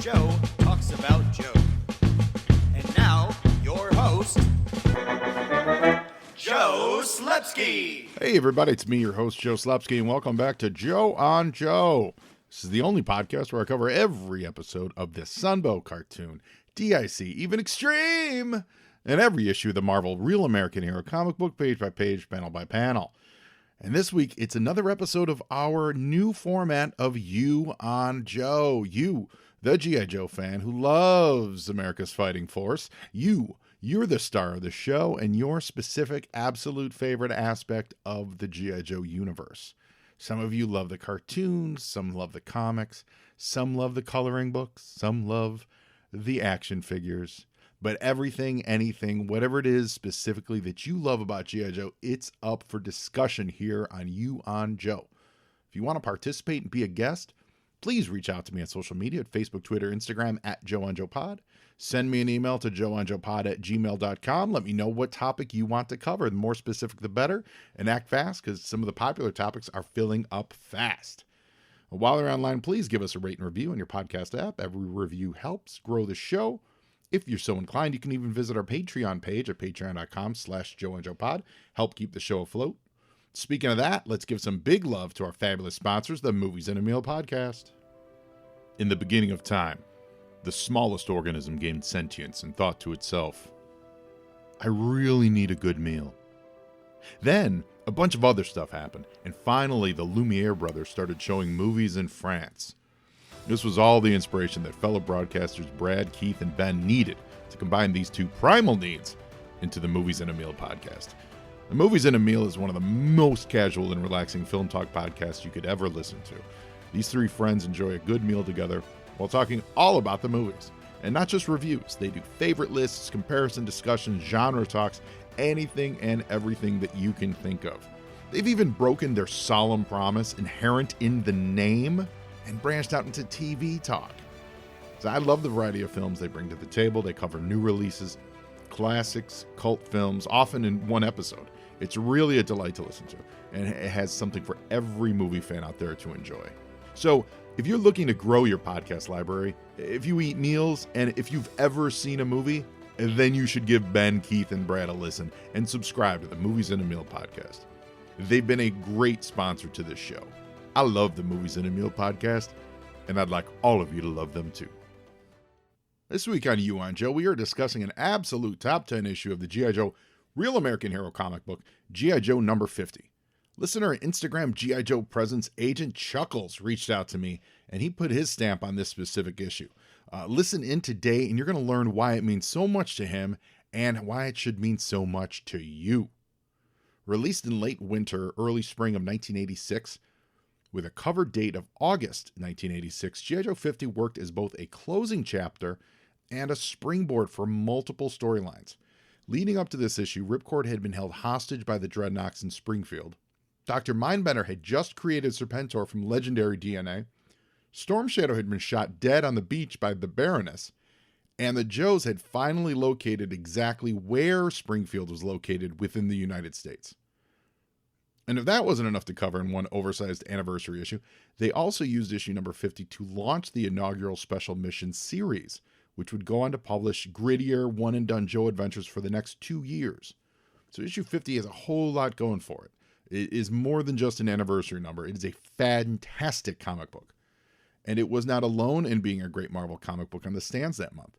Joe talks about Joe. And now, your host, Joe Slepsky. Hey everybody, it's me, your host, Joe Slepsky, and welcome back to Joe on Joe. This is the only podcast where I cover every episode of the Sunbow cartoon, DIC, even Extreme, and every issue of the Marvel Real American Hero comic book, page by page, panel by panel. And this week, it's another episode of our new format of You on Joe. You, the G.I. Joe fan who loves America's Fighting Force. You're the star of the show and your specific absolute favorite aspect of the G.I. Joe universe. Some of you love the cartoons, some love the comics, some love the coloring books, some love the action figures. But everything, anything, whatever it is specifically that you love about G.I. Joe, it's up for discussion here on You on Joe. If you want to participate and be a guest, please reach out to me on social media at Facebook, Twitter, Instagram at Joe on Joe Pod. Send me an email to joeonjoepod@gmail.com. Let me know what topic you want to cover. The more specific, the better. And act fast because some of the popular topics are filling up fast. While you're online, please give us a rate and review on your podcast app. Every review helps grow the show. If you're so inclined, you can even visit our Patreon page at patreon.com/joeonjoepod. Help keep the show afloat. Speaking of that, let's give some big love to our fabulous sponsors, the Movies in a Meal podcast. In the beginning of time, the smallest organism gained sentience and thought to itself, I really need a good meal. Then, a bunch of other stuff happened, and finally the Lumiere brothers started showing movies in France. This was all the inspiration that fellow broadcasters Brad, Keith, and Ben needed to combine these two primal needs into the Movies in a Meal podcast. The Movies in a Meal is one of the most casual and relaxing film talk podcasts you could ever listen to. These three friends enjoy a good meal together while talking all about the movies. And not just reviews, they do favorite lists, comparison discussions, genre talks, anything and everything that you can think of. They've even broken their solemn promise inherent in the name and branched out into TV talk. So I love the variety of films they bring to the table. They cover new releases, classics, cult films, often in one episode. It's really a delight to listen to, and it has something for every movie fan out there to enjoy. So if you're looking to grow your podcast library, if you eat meals, and if you've ever seen a movie, then you should give Ben, Keith, and Brad a listen and subscribe to the Movies in a Meal podcast. They've been a great sponsor to this show. I love the Movies in a Meal podcast, and I'd like all of you to love them too. This week on You on Joe, we are discussing an absolute top 10 issue of the G.I. Joe Real American Hero comic book, G.I. Joe number 50. Listener and Instagram G.I. Joe presence agent Chuckles reached out to me, and he put his stamp on this specific issue. Listen in today, and you're going to learn why it means so much to him and why it should mean so much to you. Released in late winter, early spring of 1986, with a cover date of August 1986, G.I. Joe 50 worked as both a closing chapter and a springboard for multiple storylines. Leading up to this issue, Ripcord had been held hostage by the Dreadnoks in Springfield. Dr. Mindbender had just created Serpentor from legendary DNA. Storm Shadow had been shot dead on the beach by the Baroness. And the Joes had finally located exactly where Springfield was located within the United States. And if that wasn't enough to cover in one oversized anniversary issue, they also used issue number 50 to launch the inaugural Special Mission series, which would go on to publish grittier, one-and-done Joe adventures for the next 2 years. So issue 50 has a whole lot going for it. It is more than just an anniversary number. It is a fantastic comic book. And it was not alone in being a great Marvel comic book on the stands that month.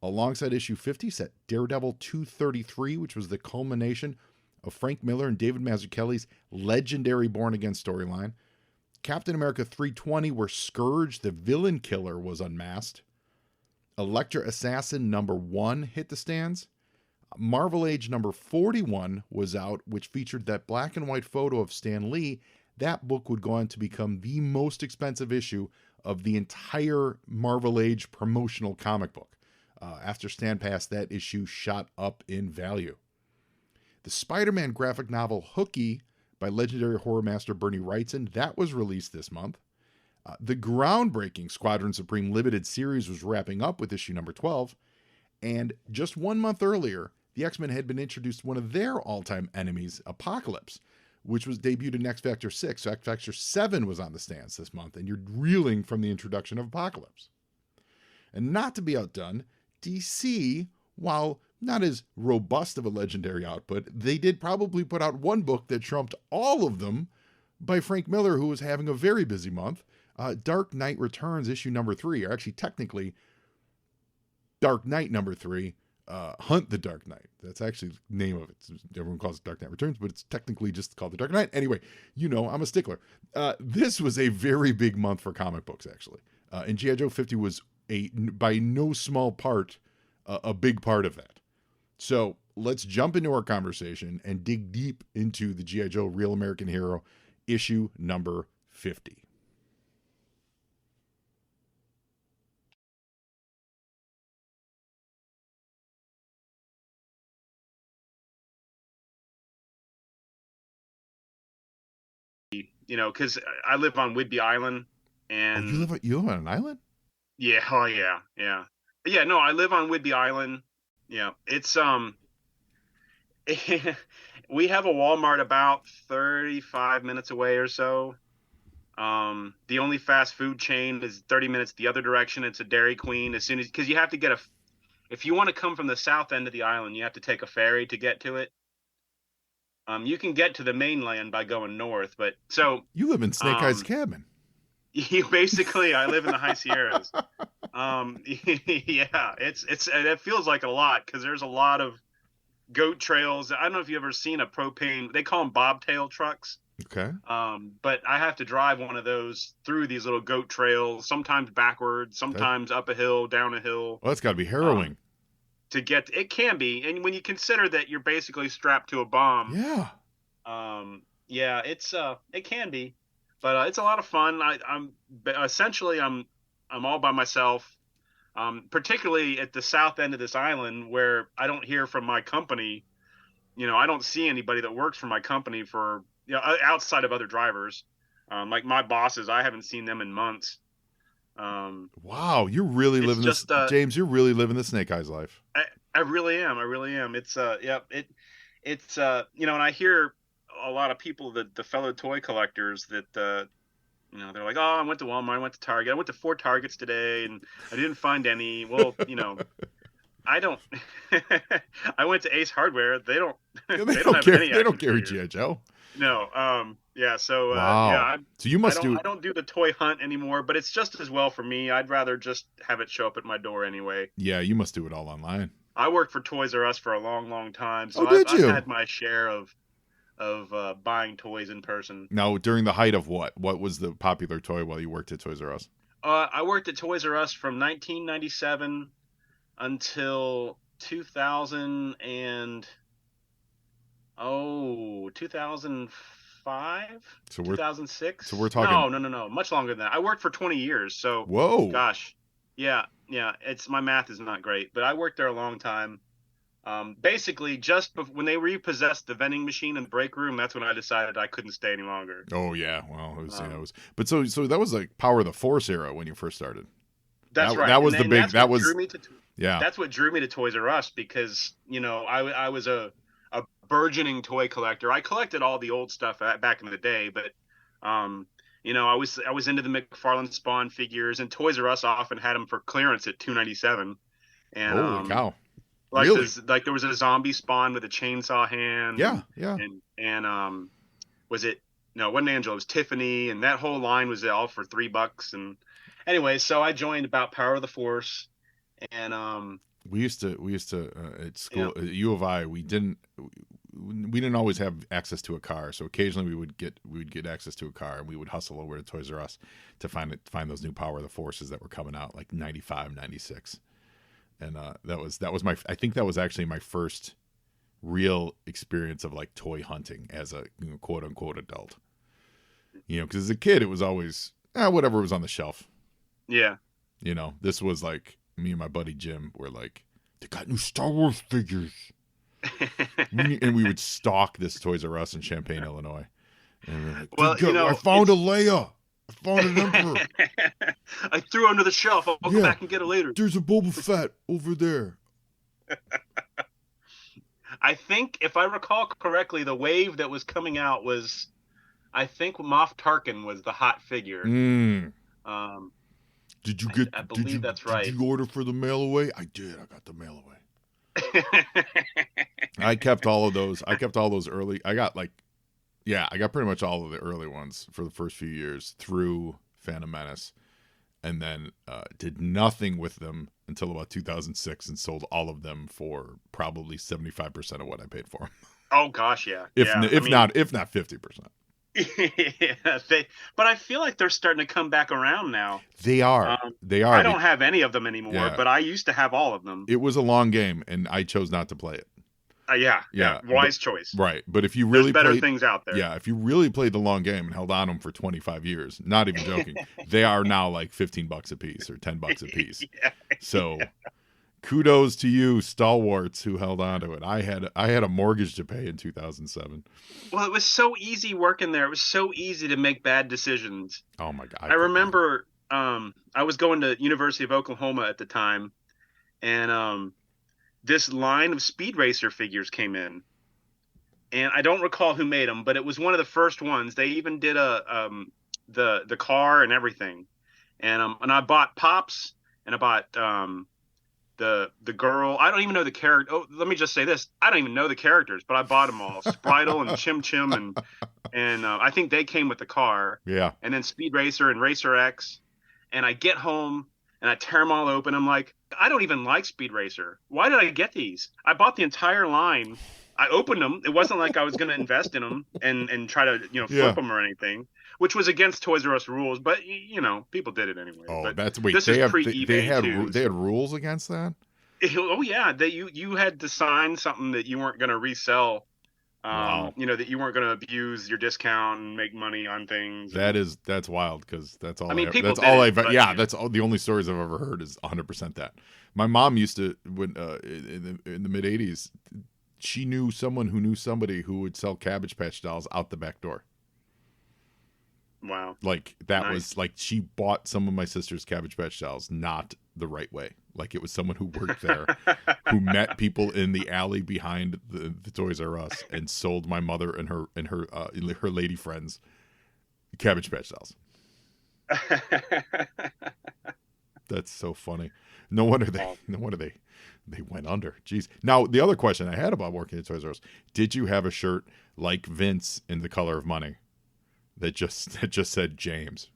Alongside issue 50 sat Daredevil 233, which was the culmination of Frank Miller and David Mazzucchelli's legendary Born Again storyline. Captain America 320, where Scourge, the villain killer, was unmasked. Elektra Assassin number 1 hit the stands. Marvel Age number 41 was out, which featured that black and white photo of Stan Lee. That book would go on to become the most expensive issue of the entire Marvel Age promotional comic book. After Stan passed, that issue shot up in value. The Spider-Man graphic novel Hooky by legendary horror master Bernie Wrightson, that was released this month. The groundbreaking Squadron Supreme limited series was wrapping up with issue number 12. And just 1 month earlier, the X-Men had been introduced to one of their all-time enemies, Apocalypse, which was debuted in X Factor 6. So X Factor 7 was on the stands this month, and you're reeling from the introduction of Apocalypse. And not to be outdone, DC, while not as robust of a legendary output, they did probably put out one book that trumped all of them by Frank Miller, who was having a very busy month. Dark Knight Returns issue number 3, or actually technically Dark Knight number 3, Hunt the Dark Knight. That's actually the name of it. Everyone calls it Dark Knight Returns, but it's technically just called the Dark Knight. Anyway, I'm a stickler. This was a very big month for comic books, actually. And G.I. Joe 50 was by no small part a big part of that. So let's jump into our conversation and dig deep into the G.I. Joe Real American Hero issue number 50. Because I live on Whidbey Island, and you live on an island? Yeah, yeah. No, I live on Whidbey Island. Yeah, it's we have a Walmart about 35 minutes away or so. The only fast food chain is 30 minutes the other direction. It's a Dairy Queen. Because you have to if you want to come from the south end of the island, you have to take a ferry to get to it. You can get to the mainland by going north, but so you live in Snake Eyes Cabin. Basically, I live in the High Sierras. Yeah, it feels like a lot because there's a lot of goat trails. I don't know if you've ever seen a propane. They call them bobtail trucks. Okay. But I have to drive one of those through these little goat trails, sometimes backwards, sometimes up a hill, down a hill. Well, that's got to be harrowing. It can be, and when you consider that you're basically strapped to a bomb. Yeah. Yeah, it can be, but it's a lot of fun. I'm all by myself, particularly at the south end of this island where I don't hear from my company. I don't see anybody that works for my company outside of other drivers. Like my bosses, I haven't seen them in months. Wow, you're really living this, James. You're really living the Snake Eyes life. I really am. It's and I hear a lot of people, the fellow toy collectors, that they're like, oh, I went to Walmart, I went to Target, I went to 4 Targets today, and I didn't find any. Well, I don't. I went to Ace Hardware. They don't. They don't carry. They don't carry G.I. Joe. No. Yeah. So. Wow. Yeah. So you must I don't do the toy hunt anymore, but it's just as well for me. I'd rather just have it show up at my door anyway. Yeah, you must do it all online. I worked for Toys R Us for a long, long time, so I've had my share of buying toys in person. Now, during the height of what was the popular toy while you worked at Toys R Us? I worked at Toys R Us from 1997 until 2005? 2006? So we're talking. No. Much longer than that. I worked for 20 years. So. Whoa. Gosh. Yeah. My math is not great, but I worked there a long time. Basically, just when they repossessed the vending machine in the break room, that's when I decided I couldn't stay any longer. Oh yeah, well, it was. But so that was like Power of the Force era when you first started. That's right. That was the big. That was. Yeah. That's what drew me to Toys R Us because I was a burgeoning toy collector. I collected all the old stuff back in the day, but I was into the McFarlane Spawn figures, and Toys R Us often had them for clearance at $2.97. And holy cow! Like really? There was a zombie Spawn with a chainsaw hand. Yeah. And was it? No, it wasn't Angela. It was Tiffany, and that whole line was all for $3. And anyway, so I joined about Power of the Force, and we used to at school at U of I. We didn't always have access to a car, so occasionally we would get access to a car, and we would hustle over to Toys R Us to find those new Power of the Forces that were coming out, like 95, 96. And that was I think that was actually my first real experience of like toy hunting as a quote unquote adult. Because as a kid it was always whatever was on the shelf. Yeah. This was like me and my buddy Jim were like, they got new Star Wars figures. And we would stalk this Toys R Us in Champaign, Illinois. And we're like, I found a Leia. I found an Emperor. I threw it under the shelf. I'll go back and get it later. There's a Boba Fett over there. I think, if I recall correctly, the wave that was coming out was, I think Moff Tarkin was the hot figure. Did you I believe that's right. Did you order for the mail away? I did. I got the mail away. I kept all of those. I kept all those early. I got pretty much all of the early ones for the first few years through Phantom Menace, and then did nothing with them until about 2006 and sold all of them for probably 75% of what I paid for them. Oh gosh, yeah. If not 50%. Yeah, but I feel like they're starting to come back around now. They are. I don't have any of them anymore, Yeah. but I used to have all of them. It was a long game, and I chose not to play it. Yeah. Wise choice. Right, but if you really There's better things out there. Yeah, if you really played the long game and held on them for 25 years, not even joking, they are now like $15 a piece or $10 a piece. Yeah. So, kudos to you, stalwarts, who held on to it. I had a mortgage to pay in 2007. Well, it was so easy working there. It was so easy to make bad decisions. Oh my God! I remember I was going to University of Oklahoma at the time, and this line of Speed Racer figures came in, and I don't recall who made them, but it was one of the first ones. They even did the car and everything, and I bought Pops, and I bought the girl. I don't even know the character. Oh, let me just say this: I don't even know the characters, but I bought them all. Spritle and Chim Chim, and I think they came with the car. Yeah. And then Speed Racer and Racer X, and I get home and I tear them all open. I'm like, I don't even like Speed Racer. Why did I get these? I bought the entire line. I opened them. It wasn't like I was going to invest in them and try to flip them or anything, which was against Toys R Us rules. But people did it anyway. Oh, but that's wait. This they is have pre-eBay they had rules against that. Oh yeah, you had to sign something that you weren't going to resell. Wow. That you weren't going to abuse your discount and make money on things. That's wild, because that's all. I mean, that's all I've. Yeah, that's all. The only stories I've ever heard is 100% that. My mom used to, when in the mid '80s, she knew someone who knew somebody who would sell Cabbage Patch dolls out the back door. Wow. Like that Nice. was like she bought some of my sister's Cabbage Patch dolls not the right way. Like it was someone who worked there, who met people in the alley behind the Toys R Us and sold my mother and her lady friends Cabbage Patch dolls. That's so funny. No wonder they went under. Jeez. Now the other question I had about working at Toys R Us: did you have a shirt like Vince in The Color of Money that just said James?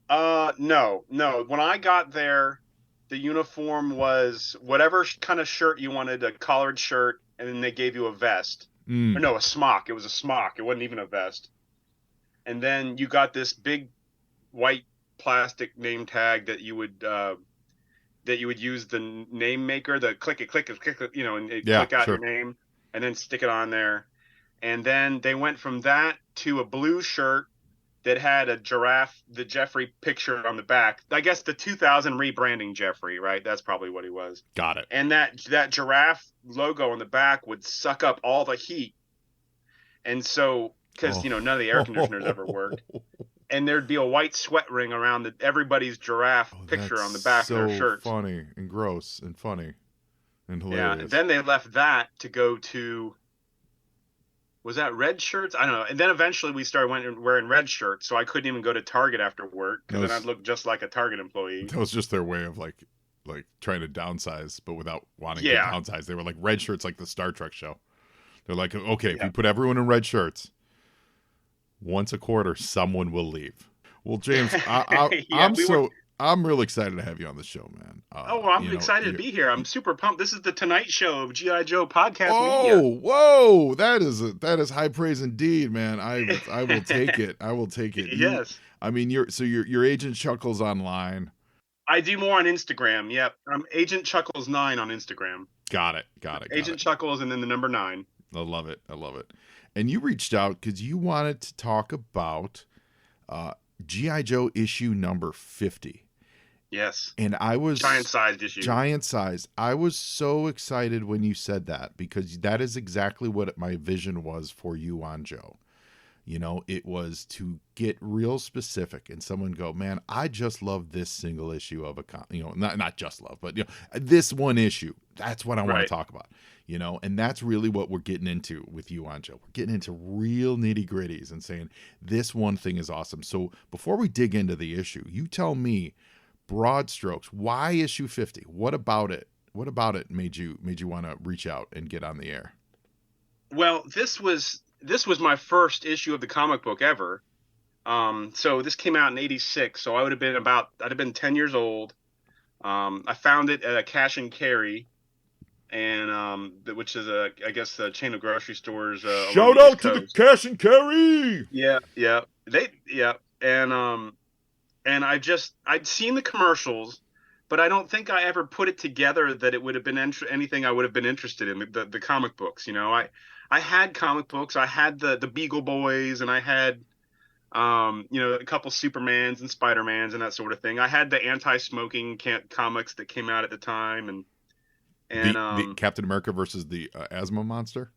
No. When I got there, the uniform was whatever kind of shirt you wanted, a collared shirt, and then they gave you a vest. Or no, a smock. It was a smock. It wasn't even a vest. And then you got this big white plastic name tag that you would use the name maker, the click it, and it click out your name, and then stick it on there. And then they went from that to a blue shirt that had a giraffe, the Jeffrey picture on the back. I guess the 2000 rebranding Jeffrey, right? That's probably what he was. Got it. And that giraffe logo on the back would suck up all the heat. And so, because, none of the air conditioners ever worked. And there'd be a white sweat ring around everybody's giraffe picture on the back of their shirts. So funny and gross and funny and hilarious. Yeah, and then they left that to go to... Was that red shirts? I don't know. And then eventually we started wearing red shirts, so I couldn't even go to Target after work because then I'd look just like a Target employee. That was just their way of like trying to downsize, but without wanting to downsize. They were like red shirts, like the Star Trek show. They're like, okay, if we put everyone in red shirts, once a quarter, someone will leave. Well, James, I'm real excited to have you on the show, man. I'm excited to be here. I'm super pumped. This is the Tonight Show of G.I. Joe podcast media. Media. Whoa, that is high praise indeed, man. I will take it. I will take it. Yes. I mean, you're Agent Chuckles online. I do more on Instagram. Yep, I'm Agent Chuckles 9 on Instagram. Got it. Agent Chuckles and then the number 9. I love it. And you reached out because you wanted to talk about G.I. Joe issue number 50. Yes. And I was giant-sized issue. Giant size. I was so excited when you said that, because that is exactly what my vision was for you on Joe. It was to get real specific and someone go, man, I just love this single issue of not just love, but this one issue. That's what I want to talk about. And that's really what we're getting into with you on Joe. We're getting into real nitty gritties and saying this one thing is awesome. So before we dig into the issue, you tell me, broad strokes, why issue 50? What about it? What about it made you want to reach out and get on the air? Well, this was my first issue of the comic book ever. So this came out in '86. So I'd have been 10 years old. I found it at a cash and carry, and which is I guess the chain of grocery stores. Along Shout the out East to the Coast. cash and carry. Yeah, and I'd seen the commercials, but I don't think I ever put it together that it would have been anything I would have been interested in, the comic books. I had comic books. I had the Beagle Boys, and I had a couple Supermans and Spider-Mans and that sort of thing. I had the anti-smoking comics that came out at the time, and the Captain America versus the asthma monster.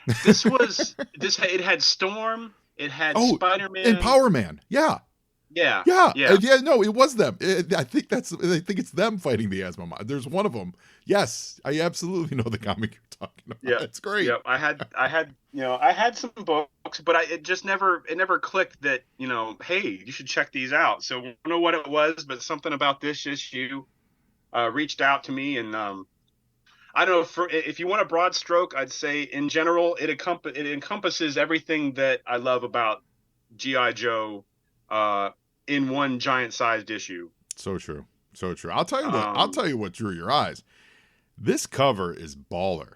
It had Storm, it had Spider-Man and Power Man. Yeah. Yeah. No, it was them. I think it's them fighting the asthma monster. There's one of them. Yes, I absolutely know the comic you're talking about. Yeah, it's great. Yeah, I had some books, but it never clicked that, hey, you should check these out. So I don't know what it was, but something about this issue reached out to me, and I don't know, if you want a broad stroke, I'd say in general it encompasses everything that I love about G.I. Joe in one giant-sized issue. So true. I'll tell you what drew your eyes. This cover is baller.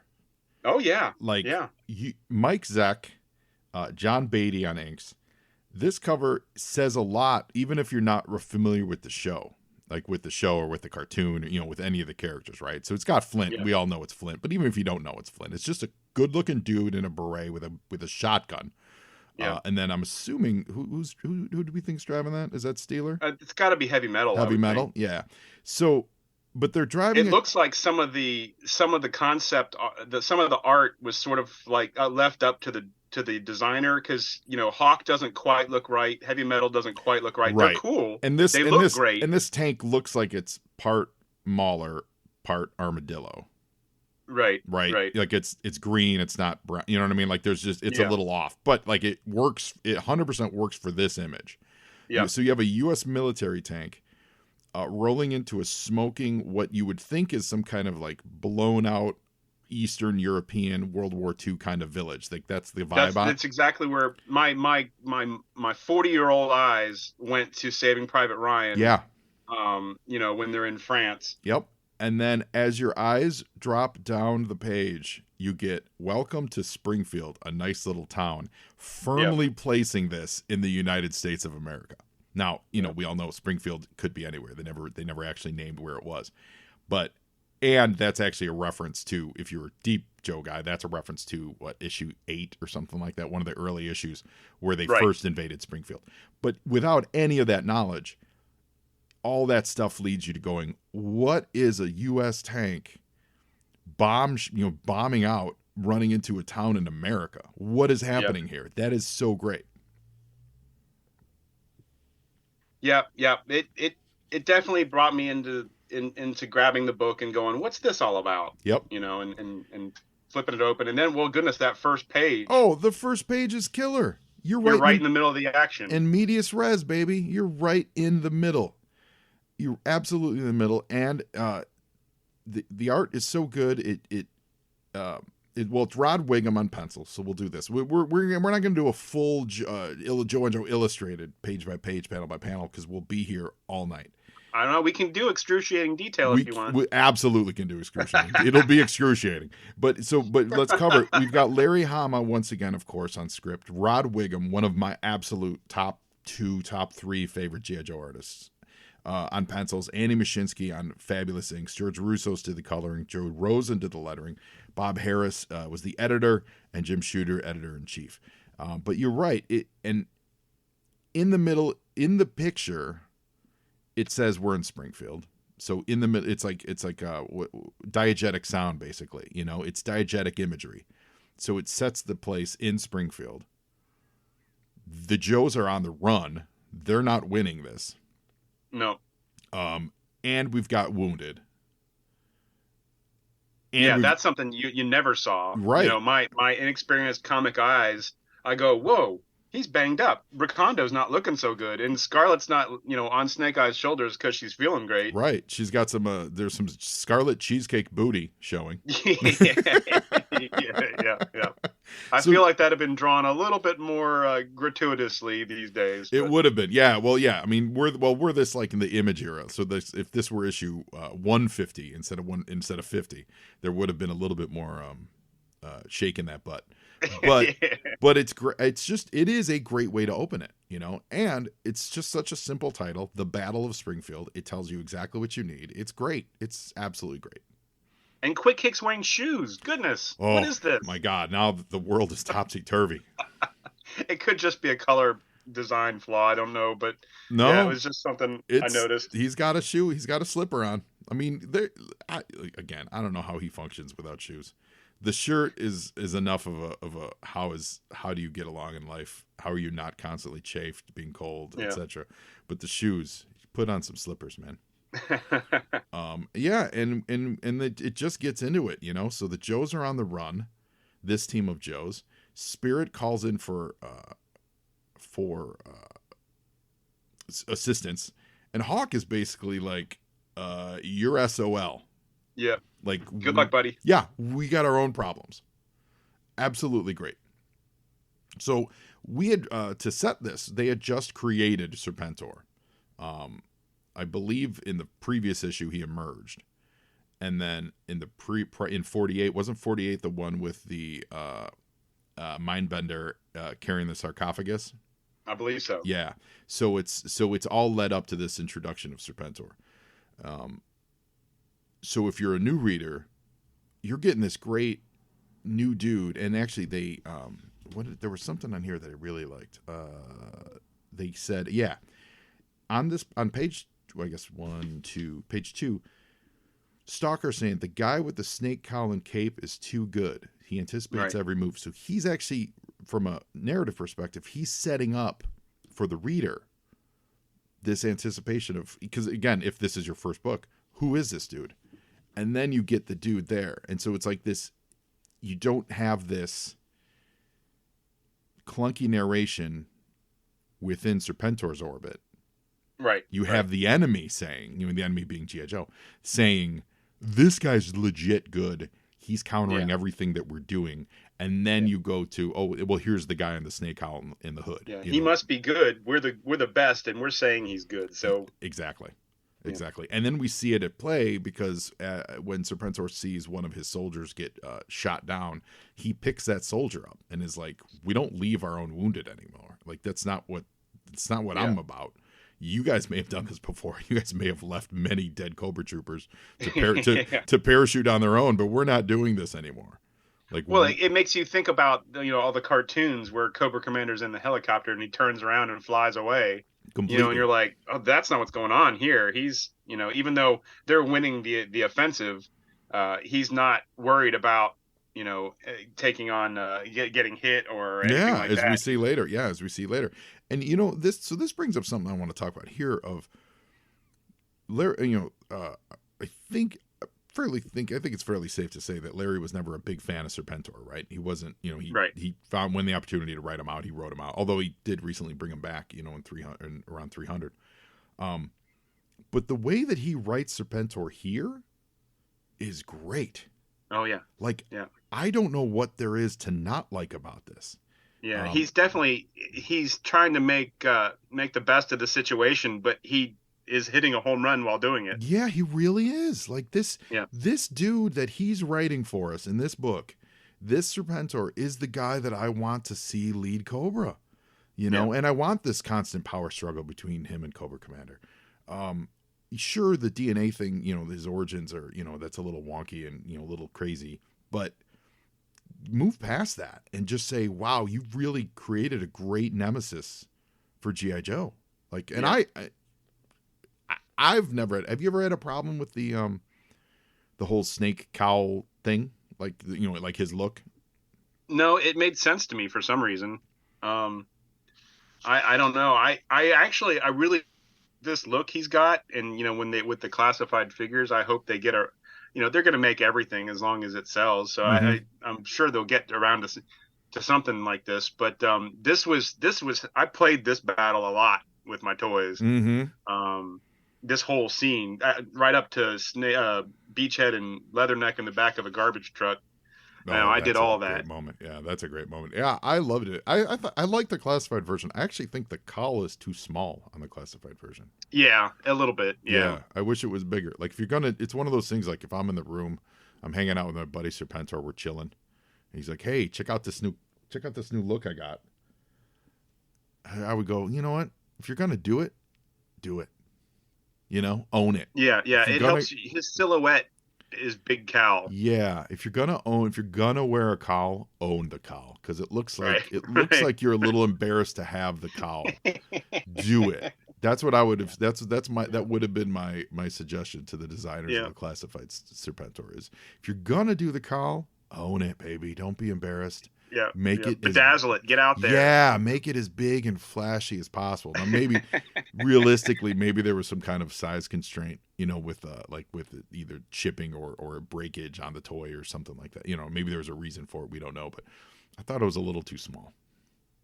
Oh yeah, Mike Zeck, John Beatty on inks. This cover says a lot, even if you're not familiar with the show, like with the show or with the cartoon, with any of the characters, right? So it's got Flint. Yeah. We all know it's Flint, but even if you don't know it's Flint, it's just a good-looking dude in a beret with a shotgun. Yeah. And then I'm assuming who do we think's driving that? Is that Steeler? It's got to be Heavy Metal. Heavy Metal, think. Yeah. So, but they're driving. It looks like some of the concept, some of the art was sort of like left up to the designer, because Hawk doesn't quite look right, Heavy Metal doesn't quite look right. They're cool, and they look great. And this tank looks like it's part Mauler, part Armadillo. Right. Like it's green, it's not brown. You know what I mean? Like there's just a little off, but like it works. It 100% works for this image. Yeah. So you have a U.S. military tank rolling into a smoking, what you would think is some kind of like blown out Eastern European World War II kind of village. Like that's the vibe. That's exactly where my 40-year-old eyes went to Saving Private Ryan. Yeah. When they're in France. Yep. And then as your eyes drop down the page, you get Welcome to Springfield, a nice little town, firmly placing this in the United States of America. Now, we all know Springfield could be anywhere. They never actually named where it was. And that's actually a reference to, if you're a deep Joe guy, that's a reference to issue 8 or something like that, one of the early issues where they first invaded Springfield. But without any of that knowledge, all that stuff leads you to going, what is a U.S. tank bombing out, running into a town in America? What is happening here? That is so great. Yeah. It definitely brought me into grabbing the book and going, what's this all about? Yep. And flipping it open, and then, well, goodness, that first page. Oh, the first page is killer. You're right in the middle of the action. In medias res, baby. You're right in the middle. You're absolutely in the middle, and the art is so good. It's Rod Wiggum on pencil, so we'll do this. We're not going to do a full Joe and Joe illustrated page by page, panel by panel, because we'll be here all night. I don't know. We can do excruciating detail if you want. We absolutely can do excruciating. It'll be excruciating. But let's cover it. We've got Larry Hama once again, of course, on script. Rod Wiggum, one of my absolute top 3 favorite G.I. Joe artists. On pencils, Andy Mashinsky on fabulous inks, George Russo's to the coloring, Joe Rosen to the lettering, Bob Harris was the editor, and Jim Shooter, editor-in-chief. But you're right. And in the middle, in the picture, it says we're in Springfield. So in the middle, it's like diegetic sound, basically. It's diegetic imagery. So it sets the place in Springfield. The Joes are on the run. They're not winning this. No. And we've got Wounded. And that's something you never saw. Right. My inexperienced comic eyes, I go, whoa, he's banged up. Rakondo's not looking so good, and Scarlett's not, on Snake Eye's shoulders because she's feeling great. Right. She's got some. There's some scarlet cheesecake booty showing. Yeah. Yeah. I So- feel like that'd have been drawn a little bit more gratuitously these days. It but- would have been, yeah. Well, yeah. I mean, we're this like in the Image era. So if this were issue 150 instead of 50, there would have been a little bit more shaking that butt. But Yeah. but it's great. It is a great way to open it, and it's just such a simple title, The Battle of Springfield. It tells you exactly what you need. It's great. It's absolutely great. And Quick Kick's wearing shoes. Goodness. Oh, What is this? my God. Now the world is topsy-turvy. It could just be a color design flaw. I don't know. But No, yeah, it was just something I noticed. He's got a shoe. He's got a slipper on. I mean, I don't know how he functions without shoes. The shirt is enough of a how do you get along in life? How are you not constantly chafed, being cold, Yeah. etc. But the shoes, put on some slippers, man. Yeah, and it just gets into it, So the Joes are on the run. This team of Joes. Spirit calls in for assistance, and Hawk is basically like, "You're SOL." Yeah. Like, Good luck, buddy. Yeah, we got our own problems. Absolutely great. So we had to set this. They had just created Serpentor. I believe in the previous issue he emerged, and then in the in 48, wasn't 48 the one with the Mindbender carrying the sarcophagus? I believe so. Yeah. So it's all led up to this introduction of Serpentor. So if you're a new reader, you're getting this great new dude. And actually, there was something on here that I really liked. They said, yeah, on page, I guess page 2, Stalker saying the guy with the snake cowl and cape is too good. He anticipates Right. every move. So he's actually, from a narrative perspective, he's setting up for the reader this anticipation of, because again, if this is your first book, who is this dude? And then you get the dude there. And so it's like this, you don't have this clunky narration within Serpentor's orbit. Right. You have the enemy saying, the enemy being G.I. Joe, saying, this guy's legit good. He's countering everything that we're doing. And then you go to, oh, well, here's the guy in the snake cowl in the hood. Yeah. He must be good. We're the best, and we're saying he's good. So Exactly. And then we see it at play because when Serpentor sees one of his soldiers get shot down, he picks that soldier up and is like, we don't leave our own wounded anymore. Like, that's not what I'm about. You guys may have done this before. You guys may have left many dead Cobra troopers to parachute on their own, but we're not doing this anymore. Like, well, it makes you think about all the cartoons where Cobra Commander's in the helicopter and he turns around and flies away. completely. And you're like, oh, that's not what's going on here. He's, even though they're winning the offensive, he's not worried about, taking on, getting hit or anything like that. We see later. Yeah, as we see later. And this brings up something I want to talk about here of Larry, I think it's fairly safe to say that Larry was never a big fan of Serpentor, right? He wasn't, he found when the opportunity to write him out, he wrote him out. Although he did recently bring him back, in around 300. But the way that he writes Serpentor here is great. Oh yeah. I don't know what there is to not like about this. Yeah, he's trying to make the best of the situation, but he is hitting a home run while doing it. Yeah, he really is. Like this dude that he's writing for us in this book, this Serpentor is the guy that I want to see lead Cobra, and I want this constant power struggle between him and Cobra Commander. Sure, the DNA thing, his origins are, that's a little wonky and, a little crazy, but move past that and just say, wow, you really created a great nemesis for G.I. Joe. I've never had, have you ever had a problem with the whole snake cowl thing? Like, like his look? No, it made sense to me for some reason. I don't know. I really, this look he's got, and with the classified figures, I hope they get they're going to make everything as long as it sells. So I'm sure they'll get around to to something like this. But this was I played this battle a lot with my toys. Mm-hmm. This whole scene, right up to Beachhead and Leatherneck in the back of a garbage truck. I did all that. Great moment. Yeah, that's a great moment. Yeah, I loved it. I like the classified version. I actually think the cowl is too small on the classified version. Yeah, a little bit. Yeah. I wish it was bigger. Like if you're gonna, it's one of those things. Like if I'm in the room, I'm hanging out with my buddy Serpentor, we're chilling. And he's like, "Hey, check out this new look I got." I would go, you know what? If you're gonna do it, do it. You know, own it. Yeah. It helps. His silhouette is big cowl. Yeah, if you're gonna wear a cowl, own the cowl, because it looks like Right. like you're a little embarrassed to have the cowl. Do it. That's what I would have. That would have been my suggestion to the designers of the classified Serpentor is if you're gonna do the cowl, own it, baby. Don't be embarrassed. Yeah. Make it bedazzle it. Get out there. Yeah, make it as big and flashy as possible. Now, maybe realistically, maybe there was some kind of size constraint, you know, with either shipping or breakage on the toy or something like that. You know, maybe there was a reason for it. We don't know, but I thought it was a little too small.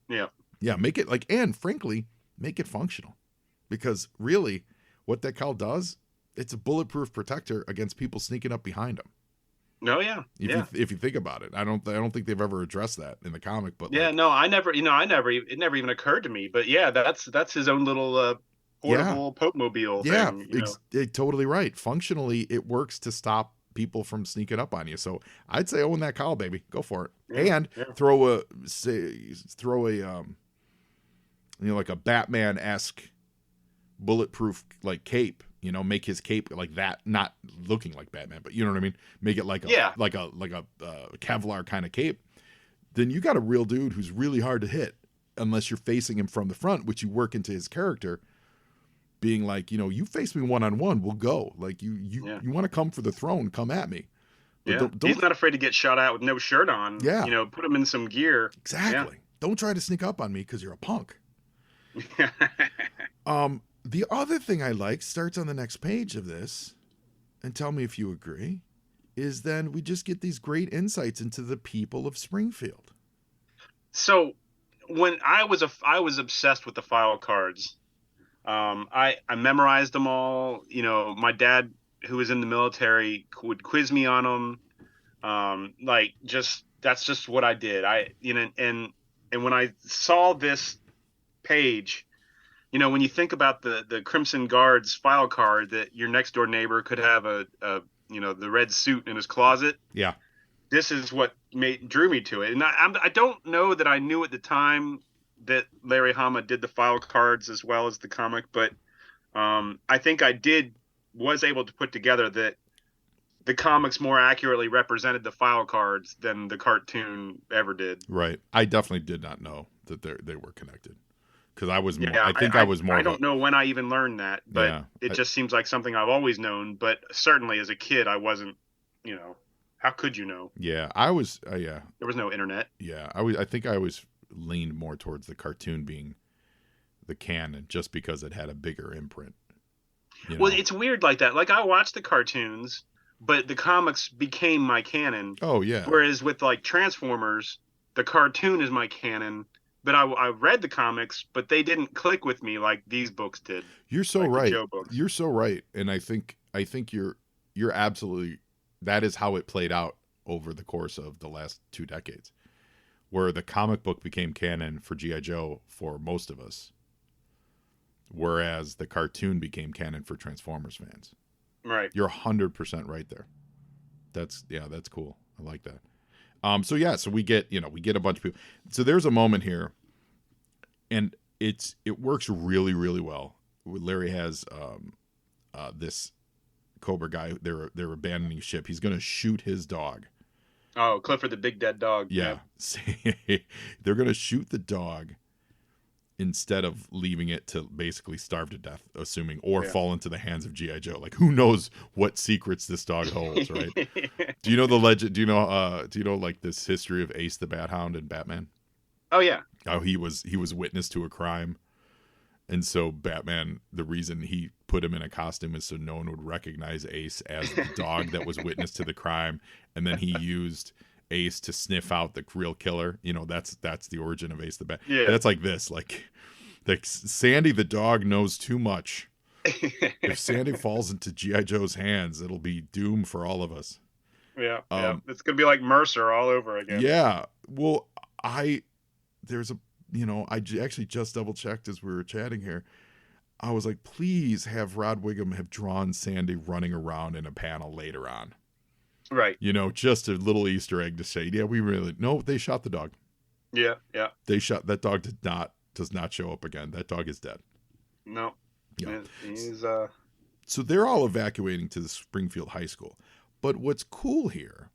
Yeah, make it and frankly, make it functional, because really, what that cowl does, it's a bulletproof protector against people sneaking up behind them. No, yeah. If you think about it, I don't think they've ever addressed that in the comic. But no, I never. It never even occurred to me. But yeah, that's his own little portable Pope mobile. Yeah, Totally right. Functionally, it works to stop people from sneaking up on you. So I'd say own that cowl, baby. Go for it, and throw a like a Batman-esque bulletproof like cape. You know, make his cape like that, not looking like Batman, but you know what I mean. Make it like a Kevlar kind of cape. Then you got a real dude who's really hard to hit, unless you're facing him from the front, which you work into his character, being like, you know, you face me one-on-one, we'll go. Like you want to come for the throne, come at me. But don't, he's not afraid to get shot at with no shirt on. Yeah, you know, put him in some gear. Exactly. Yeah. Don't try to sneak up on me because you're a punk. The other thing I like starts on the next page of this, and tell me if you agree, is then we just get these great insights into the people of Springfield. So when I was obsessed with the file cards. I memorized them all. You know, my dad, who was in the military, would quiz me on them. That's just what I did. And when I saw this page, you know, when you think about the Crimson Guard's file card that your next door neighbor could have the red suit in his closet. Yeah. This is what drew me to it. And I don't know that I knew at the time that Larry Hama did the file cards as well as the comic, but I think I was able to put together that the comics more accurately represented the file cards than the cartoon ever did. Right. I definitely did not know that they were connected. Because I was more. Yeah, I was more. I don't know when I even learned that, but it just seems like something I've always known. But certainly as a kid, I wasn't. You know, how could you know? Yeah, I was. Yeah, there was no internet. Yeah, I think I always leaned more towards the cartoon being the canon, just because it had a bigger imprint. You know? Well, it's weird like that. Like I watched the cartoons, but the comics became my canon. Oh yeah. Whereas with like Transformers, the cartoon is my canon. But I read the comics, but they didn't click with me like these books did. You're so right. You're so right, and I think you're absolutely. That is how it played out over the course of the last 2 decades, where the comic book became canon for G.I. Joe for most of us, whereas the cartoon became canon for Transformers fans. Right. You're 100% right there. That's cool. I like that. So we get a bunch of people. So there's a moment here, and it works really, really well. Larry has this Cobra guy. They're abandoning ship. He's going to shoot his dog. Oh, Clifford the big dead dog. Yeah. They're going to shoot the dog instead of leaving it to basically starve to death, assuming, or fall into the hands of G.I. Joe. Like, who knows what secrets this dog holds, right? Do you know the legend? Do you know like this history of Ace the Bat Hound and Batman? Oh yeah. How he was witness to a crime, and so Batman, the reason he put him in a costume is so no one would recognize Ace as the dog that was witness to the crime, and then he used Ace to sniff out the real killer. You know, that's the origin of Ace the Bat. Yeah. That's like this, like Sandy the dog knows too much. If Sandy falls into G.I. Joe's hands, it'll be doom for all of us. Yeah, it's gonna be like Mercer all over again. Yeah. Well, there's a, I actually just double checked as we were chatting here. I was like, please have Rod Wiggum have drawn Sandy running around in a panel later on. Right. Just a little Easter egg to say, yeah, no, they shot the dog. Yeah. That dog does not show up again. That dog is dead. No. Yeah. He's So they're all evacuating to the Springfield High School. But what's cool here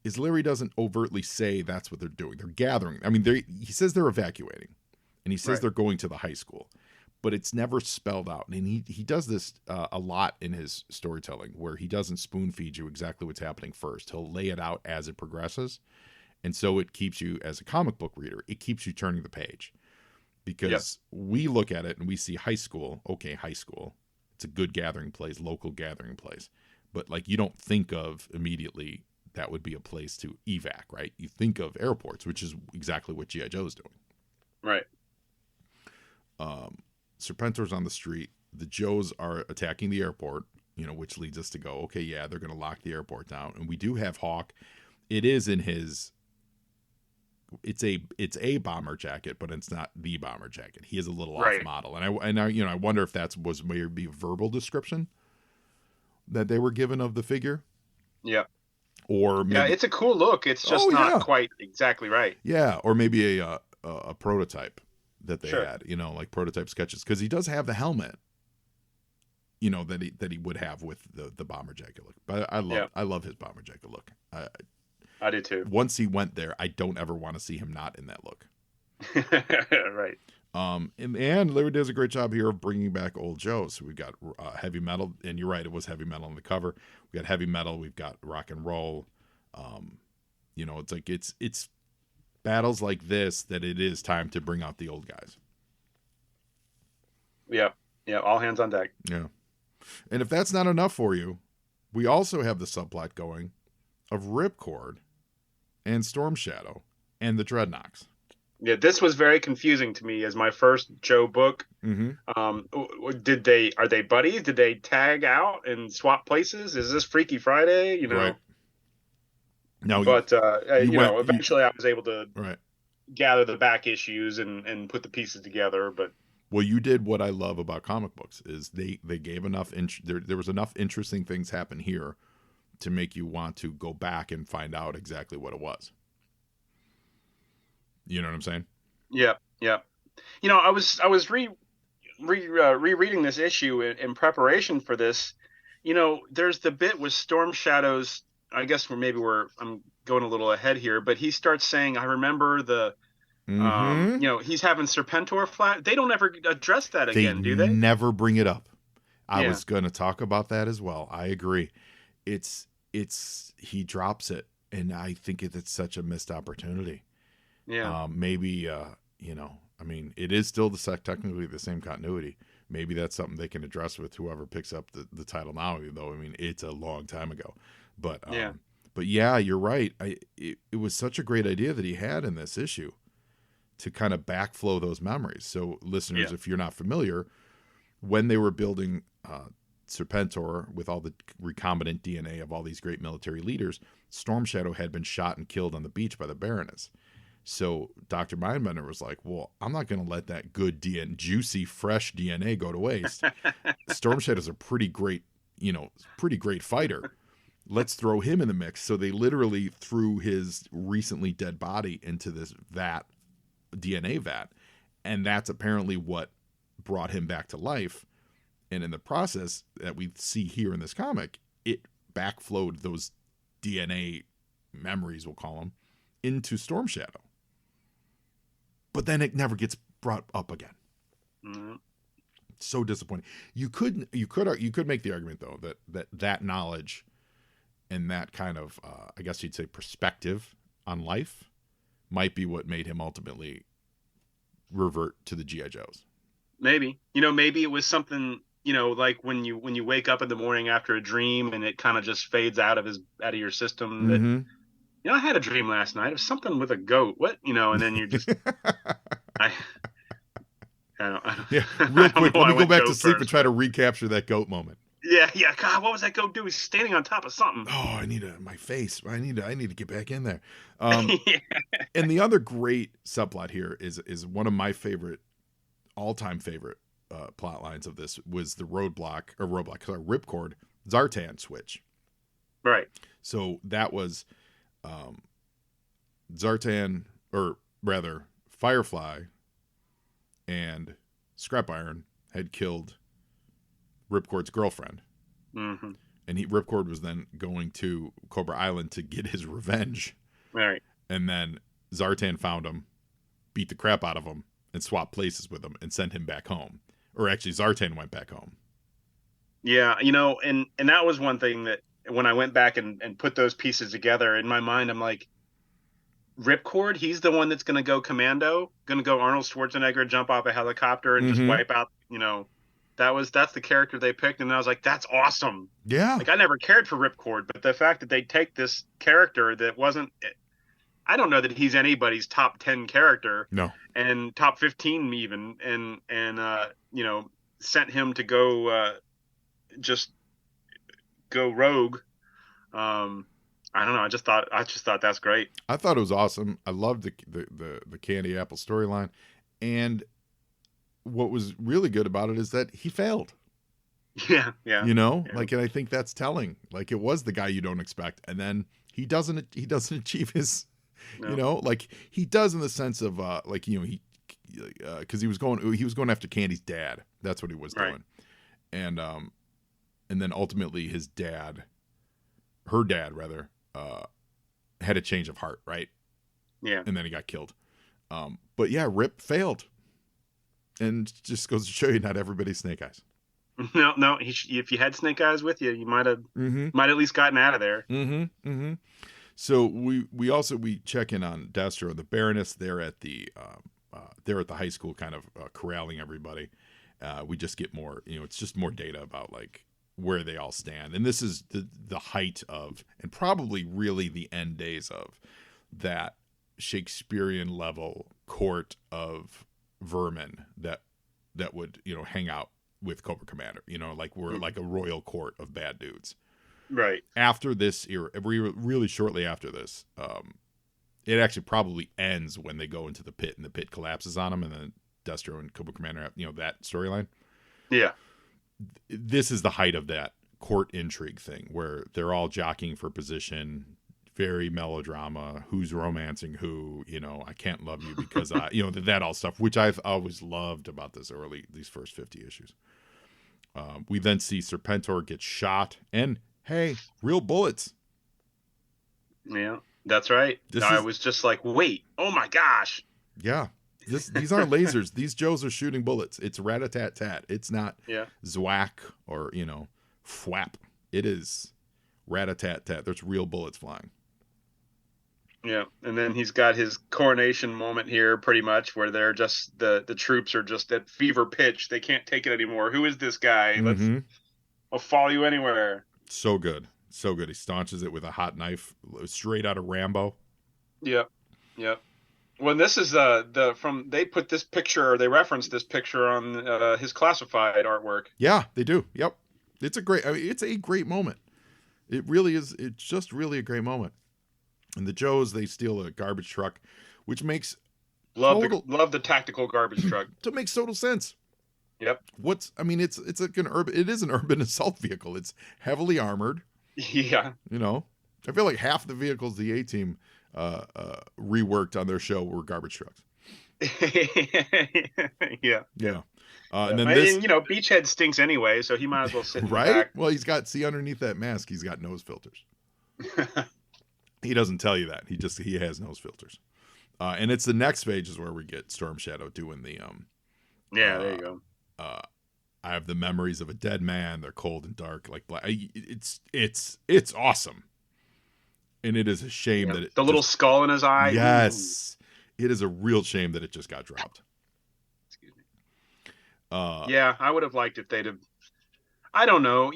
is Larry doesn't overtly say that's what they're doing. They're gathering. I mean, he says they're evacuating, and he says they're going to the high school, but it's never spelled out. And he does this a lot in his storytelling, where he doesn't spoon feed you exactly what's happening first. He'll lay it out as it progresses, and so it keeps you, as a comic book reader, it keeps you turning the page, because we look at it and we see high school. Okay, high school. It's a good gathering place, local gathering place, but like you don't think of immediately that would be a place to evac, right? You think of airports, which is exactly what G.I. Joe is doing. right. Serpentor's on the street. The Joes are attacking the airport, which leads us to go, okay, yeah, they're going to lock the airport down. And we do have Hawk. It is in his, it's a bomber jacket, but it's not the bomber jacket. He is a little off model. And I wonder if that was maybe a verbal description that they were given of the figure. Yeah. Or maybe, it's a cool look. It's just not quite exactly right. Yeah, or maybe a prototype that they Sure. had, like prototype sketches, because he does have the helmet, that he would have with the bomber jacket look. But I love his bomber jacket look. I do too. Once he went there, I don't ever want to see him not in that look. Right. And Larry does a great job here of bringing back old Joe. So we've got heavy metal, and you're right, it was heavy metal on the cover. We got heavy metal, we've got rock and roll. It's like it's battles like this that it is time to bring out the old guys. Yeah, all hands on deck. Yeah, and if that's not enough for you, we also have the subplot going of Ripcord and Storm Shadow and the Dreadnoks. Yeah, this was very confusing to me as my first Joe book. Mm-hmm. Are they buddies? Did they tag out and swap places? Is this Freaky Friday? Right. No, but eventually I was able to gather the back issues and put the pieces together. But well, you did what I love about comic books is they gave enough. There was enough interesting things happen here to make you want to go back and find out exactly what it was. You know what I'm saying? Yeah. I was rereading this issue in preparation for this. There's the bit with Storm Shadows. I guess I'm going a little ahead here, but he starts saying, "I remember the." He's having Serpentor flat. They don't ever address that again, do they? Never bring it up. I was going to talk about that as well. I agree. He drops it, and I think it's such a missed opportunity. Yeah. Maybe, it is still technically the same continuity. Maybe that's something they can address with whoever picks up the title now, though. It's a long time ago. But yeah, you're right. It was such a great idea that he had in this issue to kind of backflow those memories. So listeners, if you're not familiar, when they were building Serpentor with all the recombinant DNA of all these great military leaders, Storm Shadow had been shot and killed on the beach by the Baroness. So Dr. Mindbender was like, well, I'm not going to let that good juicy, fresh DNA go to waste. Storm Shadow's a pretty great fighter. Let's throw him in the mix. So they literally threw his recently dead body into this DNA vat. And that's apparently what brought him back to life. And in the process that we see here in this comic, it backflowed those DNA memories, we'll call them, into Storm Shadow. But then it never gets brought up again. Mm-hmm. So disappointing. You could make the argument though that knowledge and that kind of I guess you'd say perspective on life might be what made him ultimately revert to the G.I. Joes. Maybe maybe it was something like when you wake up in the morning after a dream and it kind of just fades out of your system. Mm-hmm. I had a dream last night. It was something with a goat. What, and then you're just, I, Yeah, I real don't quick, know let why me I go went back to goat sleep and first, try but to recapture that goat moment. yeah. God, what was that goat do? He's standing on top of something. Oh, I need my face. I need to get back in there. Yeah. And the other great subplot here is one of my all-time favorite plot lines of this was the Ripcord Zartan switch. Right. So that was Zartan, or rather Firefly and Scrap Iron had killed Ripcord's girlfriend. Mm-hmm. And Ripcord was then going to Cobra Island to get his revenge. Right. And then Zartan found him, beat the crap out of him, and swapped places with him and sent him back home. Or actually, Zartan went back home. Yeah, and that was one thing that when I went back and put those pieces together in my mind, I'm like, Ripcord, he's the one that's going to go commando, going to go Arnold Schwarzenegger, jump off a helicopter and just Mm-hmm. wipe out, that's the character they picked. And I was like, that's awesome. Yeah. Like, I never cared for Ripcord, but the fact that they take this character that wasn't, I don't know that he's anybody's top 10 character. No. And top 15 even, and sent him to go, just go rogue. I don't know. I just thought that's great. I thought it was awesome. I loved the Candy Apple storyline, and what was really good about it is that he failed. Yeah. And I think that's telling. Like, it was the guy you don't expect, and then he doesn't achieve his, No. he does in the sense of because he was going after Candy's dad. That's what he was doing, and then ultimately her dad rather, had a change of heart, right? Yeah. And then he got killed. But yeah, Rip failed, and just goes to show you not everybody's Snake Eyes. No. If you had Snake Eyes with you, you might have at least gotten out of there. Mm-hmm. Mm-hmm. So we check in on Destro and the Baroness. They're at the high school, kind of corralling everybody. We just get more, it's just more data about like where they all stand, and this is the height of, and probably really the end days of, that Shakespearean level court of vermin that would hang out with Cobra Commander. Like we're like a royal court of bad dudes. Right. After this era, really shortly after this, it actually probably ends when they go into the pit and the pit collapses on them, and then Destro and Cobra Commander have, that storyline. Yeah. This is the height of that court intrigue thing where they're all jockeying for position, very melodrama, who's romancing who, I can't love you because that all stuff, which I've always loved about these first 50 issues. We then see Serpentor get shot, and hey, real bullets. Yeah, that's right. I was just like, wait, oh my gosh. Yeah. These aren't lasers. These Joes are shooting bullets. It's rat-a-tat-tat. It's not zwack or, fwap. It is rat-a-tat-tat. There's real bullets flying. Yeah, and then he's got his coronation moment here, pretty much, where they're just the troops are just at fever pitch. They can't take it anymore. Who is this guy? I'll follow you anywhere. So good. So good. He staunches it with a hot knife straight out of Rambo. Yep. Well, this is they put this picture, or they referenced this picture on his classified artwork. Yeah, they do. Yep. It's a great moment. It really is. It's just really a great moment. And the Joes, they steal a garbage truck, which makes love the tactical garbage truck. It makes total sense. Yep. It is an urban assault vehicle. It's heavily armored. Yeah. I feel like half the vehicles the A-Team reworked on their show were garbage trucks. Yeah. And then Beachhead stinks anyway, so he might as well sit in the back. Well, underneath that mask, he's got nose filters. He doesn't tell you that. He has nose filters. And it's the next page is where we get Storm Shadow doing the there you go. I have the memories of a dead man. They're cold and dark, like black. It's awesome. And it is a shame that the little skull in his eye. Yes. Ooh. It is a real shame that it just got dropped. Excuse me. I would have liked if they'd have. I don't know.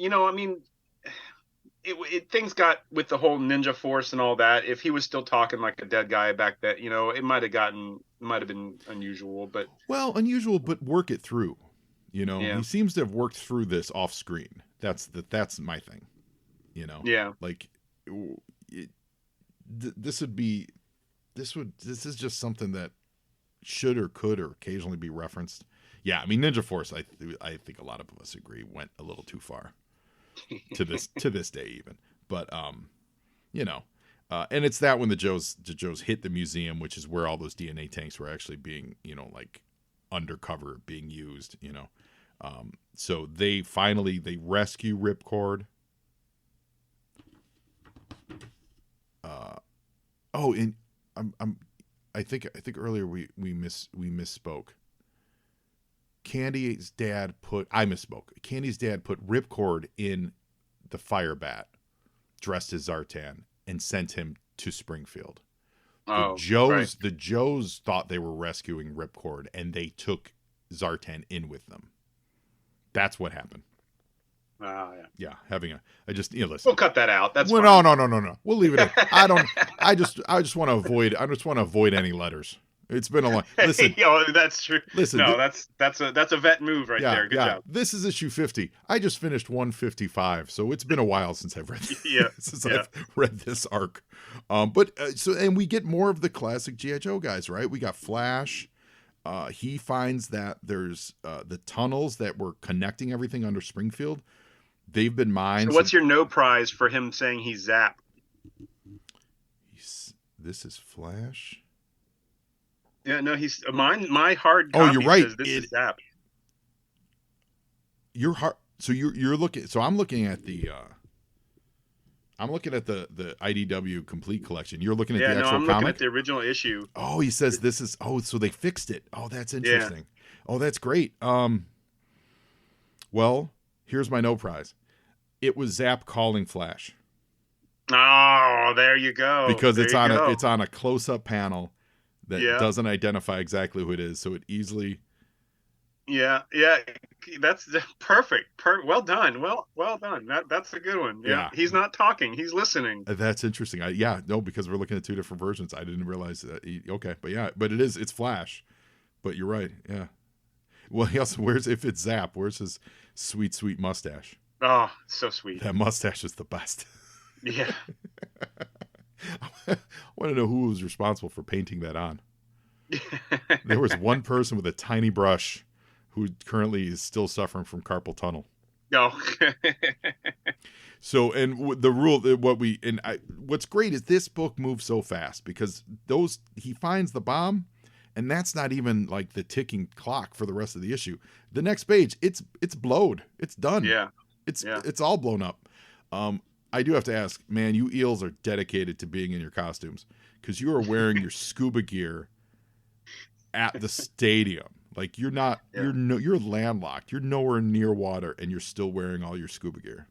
things got with the whole Ninja Force and all that. If he was still talking like a dead guy back then, it might have been unusual, but Well, unusual, but work it through. yeah, He seems to have worked through this off screen. That's my thing. yeah. Like this is just something that should or could or occasionally be referenced. Yeah, I mean Ninja Force, I think a lot of us agree went a little too far to this day even. But and it's that when the Joes hit the museum, which is where all those DNA tanks were actually being, like undercover being used, so they rescue Ripcord. And I think earlier we misspoke. Candy's dad put Ripcord in the fire bat, dressed as Zartan, and sent him to Springfield. Oh, The Joes thought they were rescuing Ripcord, and they took Zartan in with them. That's what happened. Yeah. I just listen. We'll cut that out. That's well, fine. No. We'll leave it at. I just want to avoid any letters. It's been a long. Listen, that's true. Listen, no, that's a vet move right there. Good job. This is issue 50. I just finished 155, so it's been a while since I've read. I've read this arc. And we get more of the classic G.I. Joe guys, right? We got Flash. He finds that there's the tunnels that were connecting everything under Springfield. They've been mined. So what's your no prize for him saying he's Zap? This is Flash. Yeah, no, he's mine. My hard copy you're right. Says this is Zap. Your heart. So you're looking. So I'm looking at the. I'm looking at the IDW complete collection. You're looking at the actual comic. I'm looking at the original issue. Oh, he says this is. Oh, so they fixed it. Oh, that's interesting. Yeah. Oh, that's great. Well, here's my no prize. It was Zap calling Flash. Oh, there you go. Because it's on a close up panel that doesn't identify exactly who it is, so it easily. Yeah, that's perfect. Well done. Well done. That's a good one. Yeah, he's not talking; he's listening. That's interesting. Because we're looking at two different versions. I didn't realize that. Okay, but it's Flash. But you're right. Yeah. Well, he also if it's Zap, where's his sweet mustache? Oh, so sweet. That mustache is the best. Yeah. I want to know who was responsible for painting that on. There was one person with a tiny brush who currently is still suffering from carpal tunnel. No. So, and the rule, what's great is this book moves so fast because he finds the bomb, and that's not even like the ticking clock for the rest of the issue. The next page, it's blowed. It's done. Yeah. It's all blown up. I do have to ask, man, you eels are dedicated to being in your costumes because you are wearing your scuba gear at the stadium. Like you're not, you're landlocked. You're nowhere near water, and you're still wearing all your scuba gear.